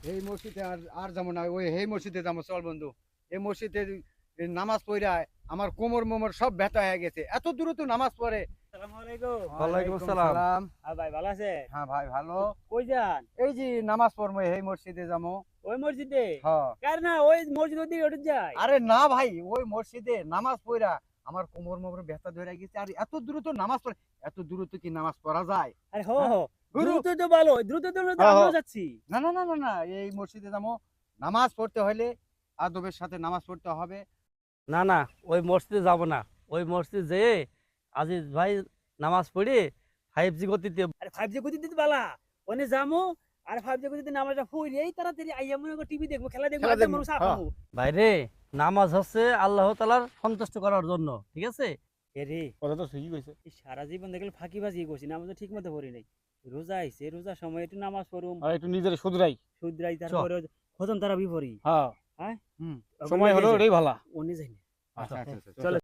এই মসজিদে আর আর যাবো না, ওই এই মসজিদে যাবো, চল বন্ধু। এই মসজিদে নামাজ পড়া আমার কোমর মোমর সব ব্যথা হয়ে গেছে, এত দূর তো নামাজ পড়ে। আসসালামু আলাইকুম। ওয়ালাইকুম আসসালাম। ভাই ভালো আছে? হ্যাঁ ভাই ভালো। কই যান? এই যে নামাজ পড়বো এই মসজিদে যাবো। ওই মসজিদে? হ্যাঁ। কার না ওই মসজিদ ওদিকে ওঠে যায়। আরে না ভাই, ওই মসজিদে নামাজ পড়া আমার কোমর মোমর ব্যথা ধরে গেছে, আর এত দ্রুত নামাজ পড়ে, এত দ্রুত কি নামাজ পড়া যায়? আরে হো হ্যাঁ? হো, গুরু। দ্রুত তো ভালো, দ্রুত তো হলে তো হ্যাঁ, আমিও হ্যাঁ। যাচ্ছি। না না না না না, এই মসজিদে যাবো। নামাজ পড়তে হলে আদবের সাথে নামাজ পড়তে হবে। না না, ওই মসজিদে যাব না। ওই মসজিদ যেয়ে আজিজ ভাই নামাজ পড়ে 5G গতিতে। আরে 5G গতিতে তো বালা। ওনে যামু আর 5G গতিতে নামাজটা পড়ি এই তাড়াতাড়ি আইয়া মনে করে টিভি দেখবো, খেলা দেখবো, খেলা আর দেখবো, মানুষ হ্যাঁ। আপামু। ভাইরে, নামাজ হচ্ছে আল্লাহ তাআলার সন্তুষ্ট করার জন্য, ঠিক আছে? এরে কথা তো ঠিকই কইছে। এই সারা জীবন দেখলে ফাঁকিবাজি করছি, নামাজ ঠিক মতো পড়ি নাই। রোজা আইছে, রোজার সময় একটু নামাজ পড়ুম, আর একটু নিজের শুধরাই। শুধরাই, তারপরে খতম তারা বিপরী। হ্যাঁ। হ্যাঁ? হুম। তখন সময় ওই হলো যে- ওটাই ভালো। ওনে যাই না। আচ্ছা আচ্ছা আচ্ছা, চলো।